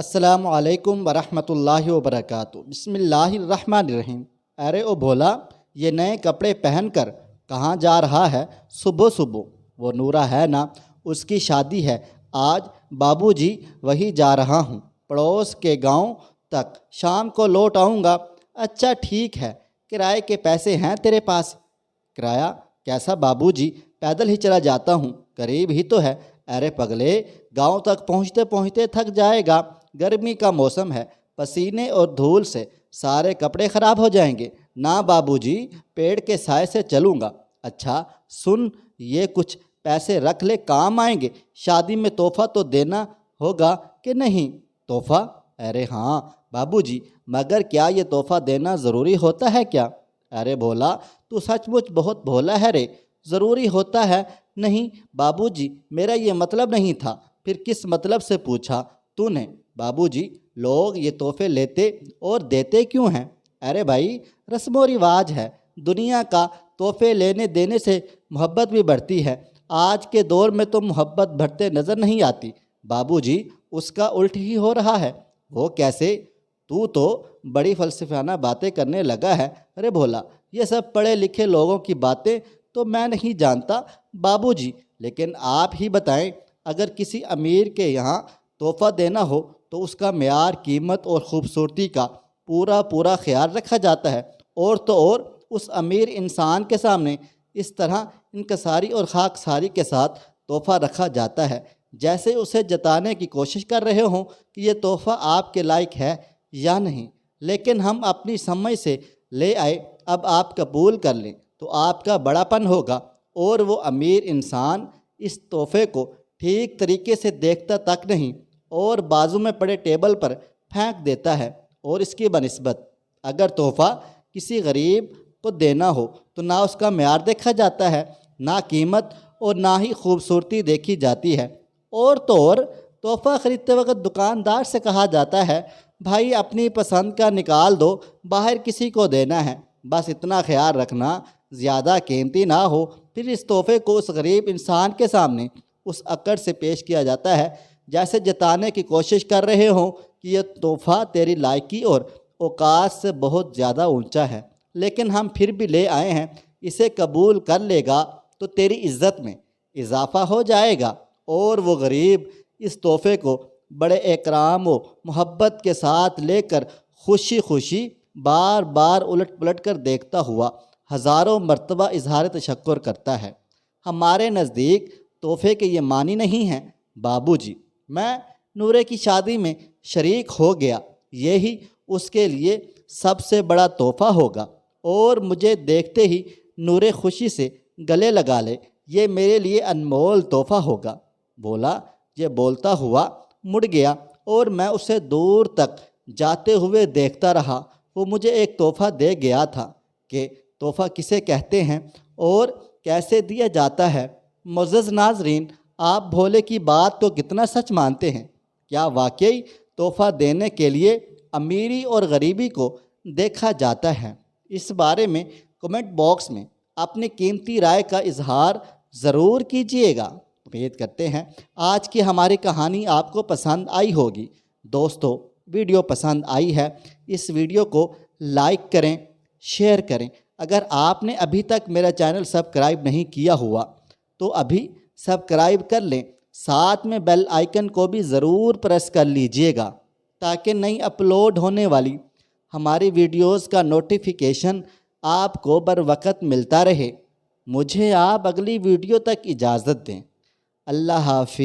السلام علیکم ورحمۃ اللہ وبرکاتہ۔ بسم اللہ الرحمن الرحیم۔ ارے او بھولا، یہ نئے کپڑے پہن کر کہاں جا رہا ہے صبح صبح؟ وہ نورا ہے نا، اس کی شادی ہے آج، بابو جی وہی جا رہا ہوں، پڑوس کے گاؤں تک، شام کو لوٹ آؤں گا۔ اچھا ٹھیک ہے، کرائے کے پیسے ہیں تیرے پاس؟ کرایہ کیسا بابو جی، پیدل ہی چلا جاتا ہوں، قریب ہی تو ہے۔ ارے پگلے، گاؤں تک پہنچتے پہنچتے تھک جائے گا، گرمی کا موسم ہے، پسینے اور دھول سے سارے کپڑے خراب ہو جائیں گے۔ نہ بابو جی، پیڑ کے سائے سے چلوں گا۔ اچھا سن، یہ کچھ پیسے رکھ لے، کام آئیں گے، شادی میں تحفہ تو دینا ہوگا کہ نہیں؟ تحفہ؟ ارے ہاں بابو جی، مگر کیا یہ تحفہ دینا ضروری ہوتا ہے کیا؟ ارے بھولا، تو سچ مچ بہت بھولا ہے رے، ضروری ہوتا ہے؟ نہیں بابو جی، میرا یہ مطلب نہیں تھا۔ پھر کس مطلب سے پوچھا تو نے؟ بابو جی، لوگ یہ تحفے لیتے اور دیتے کیوں ہیں؟ ارے بھائی، رسم و رواج ہے دنیا کا، تحفے لینے دینے سے محبت بھی بڑھتی ہے۔ آج کے دور میں تو محبت بڑھتے نظر نہیں آتی۔ بابو جی، اس کا الٹ ہی ہو رہا ہے۔ وہ کیسے؟ تو بڑی فلسفیانہ باتیں کرنے لگا ہے۔ ارے بھولا، یہ سب پڑھے لکھے لوگوں کی باتیں تو میں نہیں جانتا بابو جی، لیکن آپ ہی بتائیں، اگر کسی امیر کے یہاں تحفہ دینا ہو تو اس کا معیار، قیمت اور خوبصورتی کا پورا خیال رکھا جاتا ہے، اور تو اور اس امیر انسان کے سامنے اس طرح انکساری اور خاکساری کے ساتھ تحفہ رکھا جاتا ہے جیسے اسے جتانے کی کوشش کر رہے ہوں کہ یہ تحفہ آپ کے لائق ہے یا نہیں۔ لیکن ہم اپنی سمجھ سے لے آئے، اب آپ قبول کر لیں تو آپ کا بڑا پن ہوگا، اور وہ امیر انسان اس تحفے کو ٹھیک طریقے سے دیکھتا تک نہیں اور بازو میں پڑے ٹیبل پر پھینک دیتا ہے۔ اور اس کی بنسبت اگر تحفہ کسی غریب کو دینا ہو تو نہ اس کا معیار دیکھا جاتا ہے، نہ قیمت، اور نہ ہی خوبصورتی دیکھی جاتی ہے۔ اور تو اور تحفہ خریدتے وقت دکاندار سے کہا جاتا ہے، بھائی اپنی پسند کا نکال دو، باہر کسی کو دینا ہے، بس اتنا خیال رکھنا زیادہ قیمتی نہ ہو۔ پھر اس تحفے کو اس غریب انسان کے سامنے اس عقد سے پیش کیا جاتا ہے جیسے جتانے کی کوشش کر رہے ہوں کہ یہ تحفہ تیری لائقی اور اوقات سے بہت زیادہ اونچا ہے، لیکن ہم پھر بھی لے آئے ہیں، اسے قبول کر لے گا تو تیری عزت میں اضافہ ہو جائے گا۔ اور وہ غریب اس تحفے کو بڑے اکرام و محبت کے ساتھ لے کر خوشی خوشی بار بار الٹ پلٹ کر دیکھتا ہوا ہزاروں مرتبہ اظہار تشکر کرتا ہے۔ ہمارے نزدیک تحفے کے یہ معنی نہیں ہیں بابو جی۔ میں نورے کی شادی میں شریک ہو گیا، یہی اس کے لیے سب سے بڑا تحفہ ہوگا، اور مجھے دیکھتے ہی نورے خوشی سے گلے لگا لے، یہ میرے لیے انمول تحفہ ہوگا۔ بولا، یہ بولتا ہوا مڑ گیا اور میں اسے دور تک جاتے ہوئے دیکھتا رہا۔ وہ مجھے ایک تحفہ دے گیا تھا کہ تحفہ کسے کہتے ہیں اور کیسے دیا جاتا ہے۔ معزز ناظرین، آپ بھولے کی بات کو کتنا سچ مانتے ہیں؟ کیا واقعی تحفہ دینے کے لیے امیری اور غریبی کو دیکھا جاتا ہے؟ اس بارے میں کمنٹ باکس میں اپنی قیمتی رائے کا اظہار ضرور کیجیے گا۔ امید کرتے ہیں آج کی ہماری کہانی آپ کو پسند آئی ہوگی۔ دوستو، ویڈیو پسند آئی ہے، اس ویڈیو کو لائک کریں، شیئر کریں۔ اگر آپ نے ابھی تک میرا چینل سبسکرائب نہیں کیا ہوا تو ابھی سبسکرائب کر لیں، ساتھ میں بیل آئیکن کو بھی ضرور پریس کر لیجئے گا تاکہ نئی اپلوڈ ہونے والی ہماری ویڈیوز کا نوٹیفیکیشن آپ کو بر وقت ملتا رہے۔ مجھے آپ اگلی ویڈیو تک اجازت دیں۔ اللہ حافظ۔